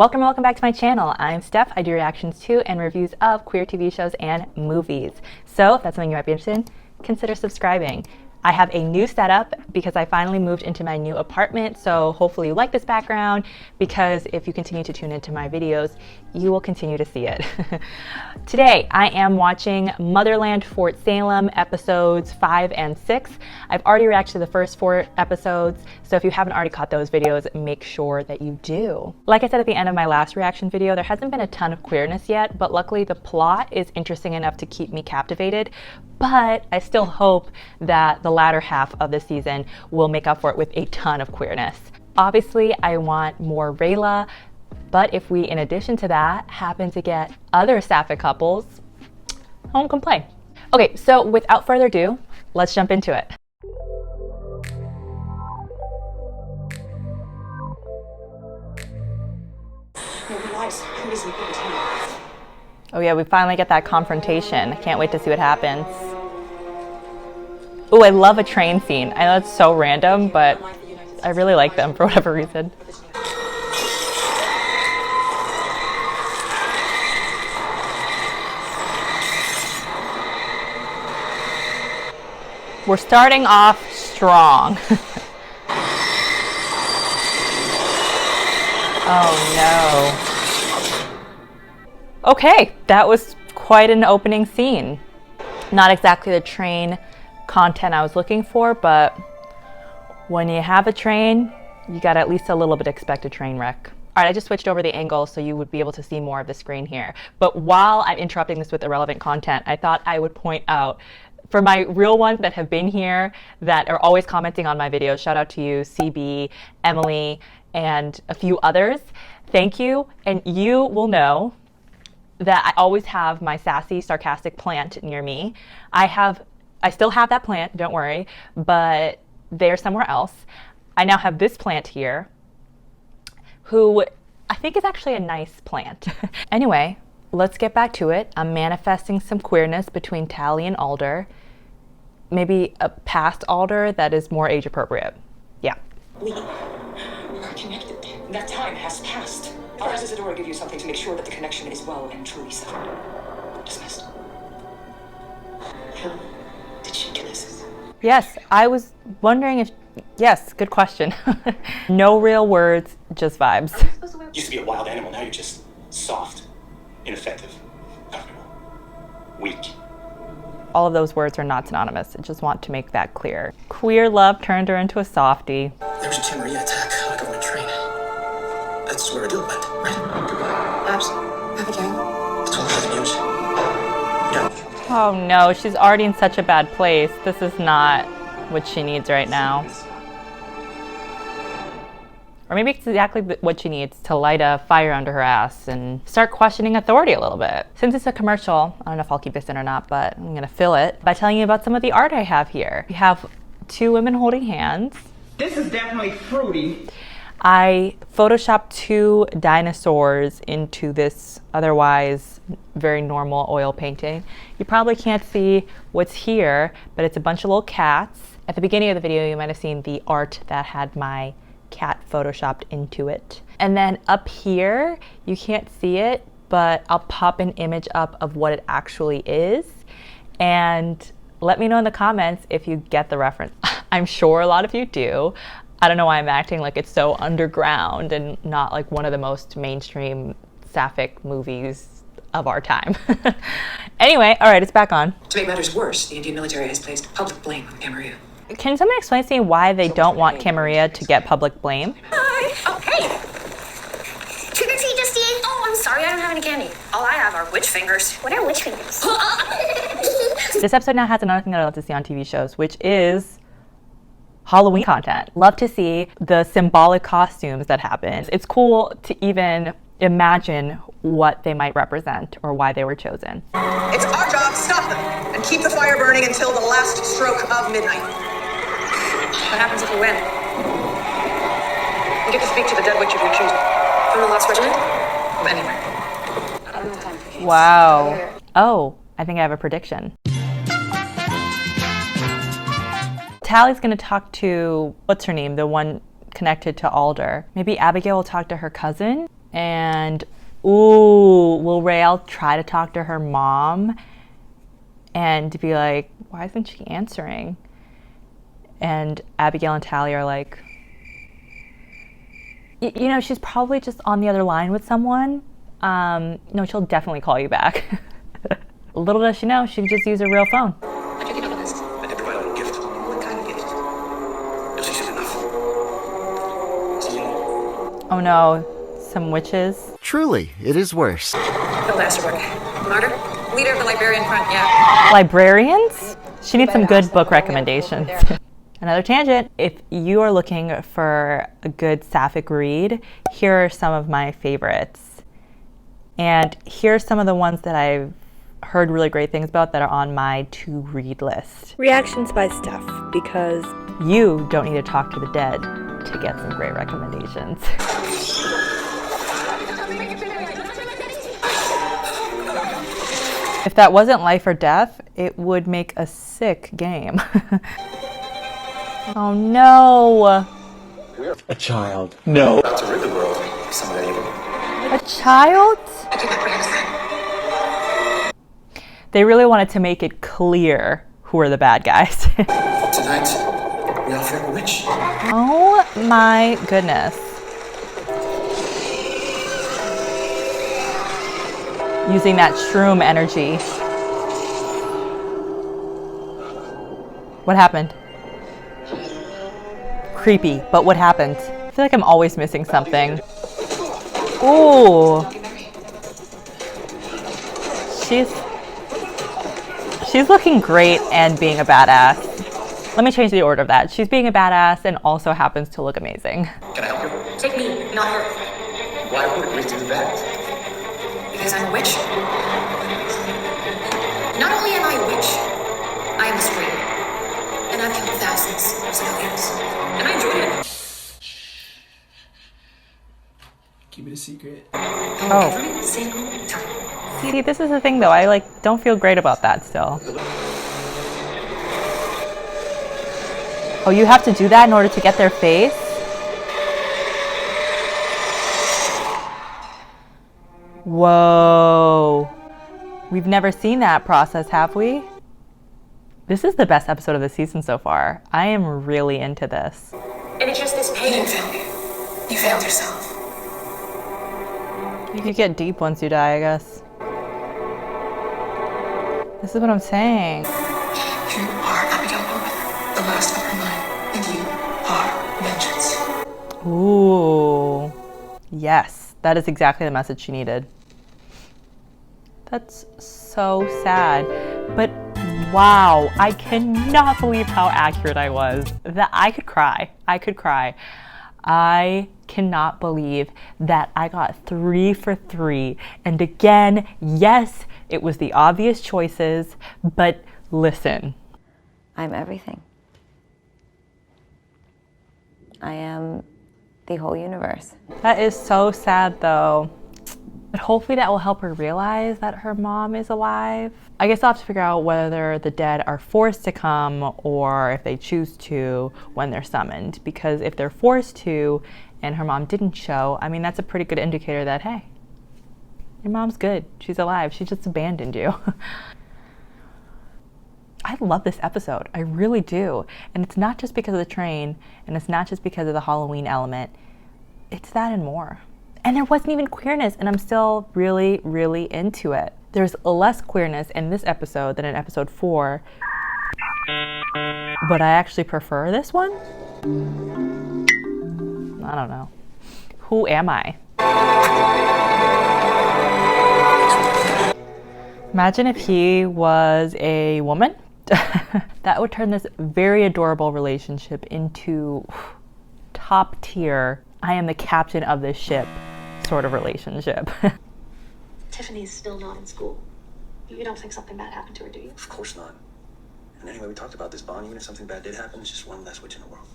Welcome back to my channel. I'm Steph. I do reactions to and reviews of queer TV shows and movies. So if that's something you might be interested in, consider subscribing. I have a new setup because I finally moved into my new apartment, so hopefully you like this background, because if you continue to tune into my videos, you will continue to see it. Today, I am watching Motherland Fort Salem episodes 5 and 6. I've already reacted to the first 4 episodes, so if you haven't already caught those videos, make sure that you do. Like I said at the end of my last reaction video, there hasn't been a ton of queerness yet, but luckily the plot is interesting enough to keep me captivated. But I still hope that the latter half of the season will make up for it with a ton of queerness. Obviously, I want more Rayla, but if we, in addition to that, happen to get other sapphic couples, I won't complain. Okay, so without further ado, let's jump into it. Oh yeah, we finally get that confrontation. I can't wait to see what happens. Oh, I love a train scene. I know it's so random, but I really like them for whatever reason. We're starting off strong. Oh no. Okay, that was quite an opening scene. Not exactly the train content I was looking for, but when you have a train, you got at least a little bit expect a train wreck. All right, I just switched over the angle so you would be able to see more of the screen here. But while I'm interrupting this with irrelevant content, I thought I would point out, for my real ones that have been here, that are always commenting on my videos, shout out to you, CB, Emily, and a few others. Thank you, and you will know that I always have my sassy, sarcastic plant near me. I still have that plant, don't worry, but they're somewhere else. I now have this plant here, who I think is actually a nice plant. Anyway, let's get back to it. I'm manifesting some queerness between Tally and Alder. Maybe a past Alder that is more age appropriate. Yeah. We are connected. That time has passed. I'll ask Isadora to give you something to make sure that the connection is well and truly severed. Dismissed. How did she kill us? Yes, I was wondering if, yes, good question. No real words, just vibes. Used to be a wild animal, now you're just soft, ineffective, comfortable, weak. All of those words are not synonymous. I just want to make that clear. Queer love turned her into a softie. There was a Camarilla attack on a government train. That's where Adele went, right? Goodbye. Labs, Abigail. It's all for the news. No. Oh no, she's already in such a bad place. This is not what she needs right now. Or maybe it's exactly what she needs, to light a fire under her ass and start questioning authority a little bit. Since it's a commercial, I don't know if I'll keep this in or not, but I'm gonna fill it by telling you about some of the art I have here. We have 2 women holding hands. This is definitely fruity. I photoshopped 2 dinosaurs into this otherwise very normal oil painting. You probably can't see what's here, but it's a bunch of little cats. At the beginning of the video, you might have seen the art that had my cat photoshopped into it. And then up here, you can't see it, but I'll pop an image up of what it actually is. And let me know in the comments if you get the reference. I'm sure a lot of you do. I don't know why I'm acting like it's so underground and not like one of the most mainstream sapphic movies of our time. Anyway, all right, it's back on. To make matters worse, the Indian military has placed public blame on Camarilla. Can someone explain to me why they don't want Camarilla to get public blame? Hi. Oh, hey. Trick or treat, Justine. Oh, I'm sorry, I don't have any candy. All I have are witch fingers. What are witch fingers? This episode now has another thing that I love to see on TV shows, which is Halloween content. Love to see the symbolic costumes that happen. It's cool to even imagine what they might represent or why they were chosen. It's our job to stop them and keep the fire burning until the last stroke of midnight. What happens if we win? You get to speak to the dead witch of your choosing. From the last regiment? Of anywhere. I don't have time for games. Wow. Oh, I think I have a prediction. Tally's gonna talk to, what's her name? The one connected to Alder. Maybe Abigail will talk to her cousin? And ooh, will Raelle try to talk to her mom and be like, why isn't she answering? And Abigail and Tally are like, you know, she's probably just on the other line with someone. No, she'll definitely call you back. Little does she know, she could just use a real phone. I did provide a little gift. What kind of gift? If she said enough. Oh no, some witches. Truly, it is worse. No masterwork. Martyr? Leader of the Librarian Front, yeah. Librarians? She needs some good book recommendations. Another tangent. If you are looking for a good sapphic read, here are some of my favorites. And here are some of the ones that I've heard really great things about that are on my to-read list. Reactions by Steph, because you don't need to talk to the dead to get some great recommendations. If that wasn't life or death, it would make a sick game. Oh no! A child. About to rid the world of some of that evil. A child? They really wanted to make it clear who are the bad guys. Tonight, we all fear a witch. Oh my goodness. Using that shroom energy. What happened? Creepy, but what happened? I feel like I'm always missing something. Ooh. She's looking great and being a badass. Let me change the order of that. She's being a badass and also happens to look amazing. Can I help you? Take me, not her. Why would we do that? Because I'm a witch. Not only am I a witch, I am a scream. And I've killed thousands of civilians. And I enjoy it. Keep it a secret. Oh. Every single time. See, this is the thing though. I don't feel great about that still. Oh, you have to do that in order to get their face? Whoa. We've never seen that process, have we? This is the best episode of the season so far. I am really into this. And it's just this pain. You didn't fail me. You failed yourself. You get deep once you die, I guess. This is what I'm saying. You are Abigail Bowman, the last of her line, and you are vengeance. Ooh. Yes, that is exactly the message she needed. That's so sad. But wow, I cannot believe how accurate I was. That I could cry. I could cry. I cannot believe that I got 3 for 3. And again, yes, it was the obvious choices, but listen. I'm everything. I am the whole universe. That is so sad though. But hopefully that will help her realize that her mom is alive. I guess I'll have to figure out whether the dead are forced to come or if they choose to when they're summoned. Because if they're forced to and her mom didn't show, I mean, that's a pretty good indicator that, hey, your mom's good. She's alive. She just abandoned you. I love this episode. I really do. And it's not just because of the train, and it's not just because of the Halloween element. It's that and more. And there wasn't even queerness, and I'm still really, really into it. There's less queerness in this episode than in episode 4. But I actually prefer this one. I don't know. Who am I? Imagine if he was a woman. That would turn this very adorable relationship into top tier, I am the captain of this ship sort of relationship. Tiffany's still not in school. You don't think something bad happened to her, do you? Of course not. And anyway, we talked about this bond. Even if something bad did happen, it's just one less witch in the world.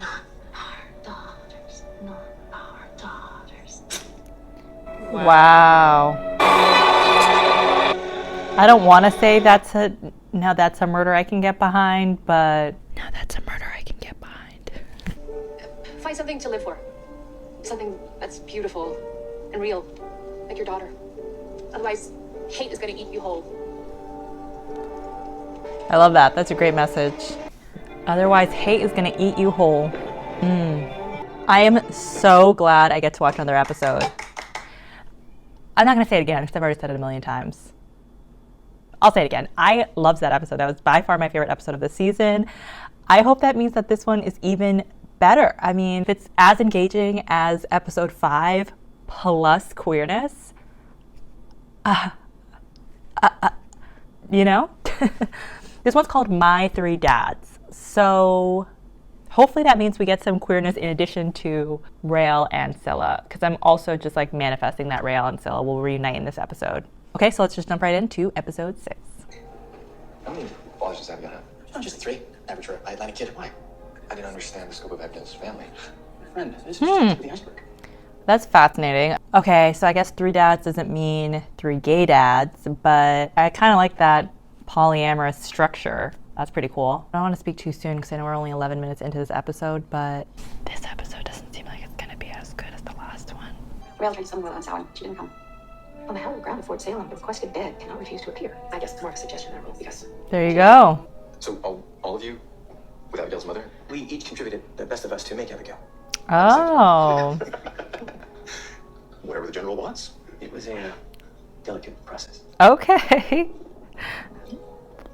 Not our daughters. Not our daughters. Wow. I don't want to say that's a murder I can get behind, but now that's a murder I can get behind. Find something to live for. Something that's beautiful and real, like your daughter. Otherwise, hate is going to eat you whole. I love that. That's a great message. Otherwise, hate is gonna eat you whole. I am so glad I get to watch another episode. I'm not gonna say it again because I've already said it a million times. I'll say it again. I loved that episode. That was by far my favorite episode of the season. I hope that means that this one is even better. I mean, if it's as engaging as episode 5 plus queerness, you know? This one's called My Three Dads. So hopefully that means we get some queerness in addition to Rael and Scylla, because I'm also just like manifesting that Rael and Scylla will reunite in this episode. Okay, so let's just jump right into episode 6. How many fathers have you had? No, just 3. Average for an Atlantic kid. Why? I didn't understand the scope of Abigail's family. My friend, this is just the tip of the iceberg. That's fascinating. Okay, so I guess 3 dads doesn't mean 3 gay dads, but I kind of like that polyamorous structure. That's pretty cool. I don't want to speak too soon because I know we're only 11 minutes into this episode, but this episode doesn't seem like it's going to be as good as the last one. Rael tried to summon Will on Salem. She didn't come. On the hallowed ground of Fort Salem, the requested dead cannot refuse to appear. I guess it's more of a suggestion than a rule because... There you go. So all of you, with Abigail's mother, we each contributed the best of us to make Abigail. Oh. Whatever the general wants. It was a delicate process. Okay.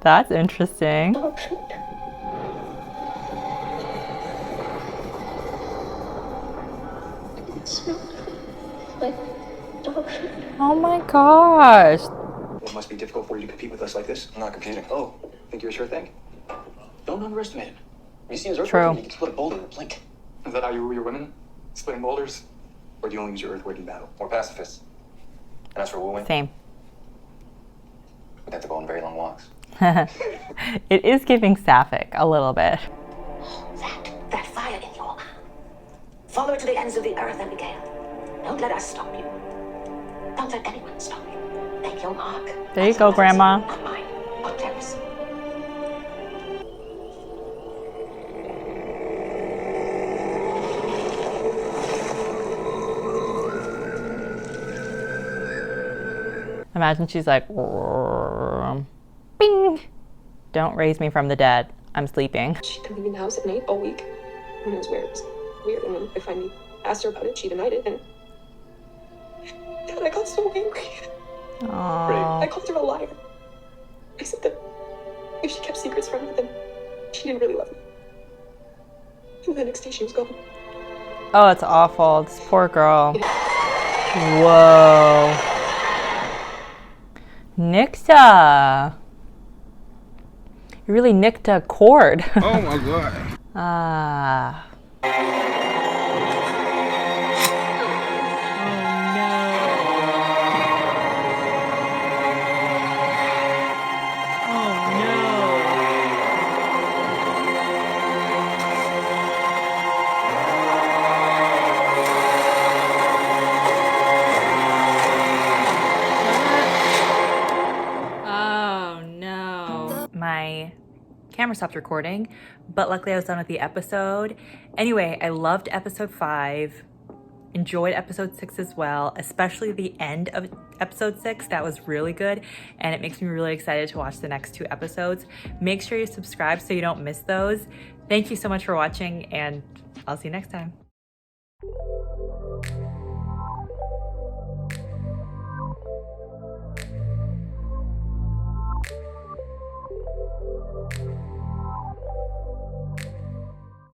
That's interesting. It smelled like dog shit. Oh my gosh. It must be difficult for you to compete with us like this. I'm not competing. Oh, think you're a sure thing? Don't underestimate him. You see his earthwork, he can split a boulder in a blink. Is that how you rule your women? Splitting boulders? Or do you only use your earthwork in battle? More pacifists. And as for wooing? Same. We'd have to go on very long walks. It is giving sapphic a little bit. That fire in your eye. Follow it to the ends of the earth, Abigail. Don't let us stop you. Don't let anyone stop you. Make your mark. There you go, Grandma. On mine, or theirs. Imagine she's like, bing. Don't raise me from the dead. I'm sleeping. She'd been leaving the house at night all week. And it was weird. It was weird. And when I finally asked her about it, she denied it. And God, I got so angry. Aww. I called her a liar. I said that if she kept secrets from me, then she didn't really love me. And the next day she was gone. Oh, it's awful. This poor girl. Whoa. Nickta. You really nicked a chord. Oh my god. Ah. My camera stopped recording, but luckily I was done with the episode. Anyway, I loved episode 5, enjoyed episode 6 as well, especially the end of episode 6. That was really good, and it makes me really excited to watch the next 2 episodes. Make sure you subscribe so you don't miss those. Thank you so much for watching, and I'll see you next time.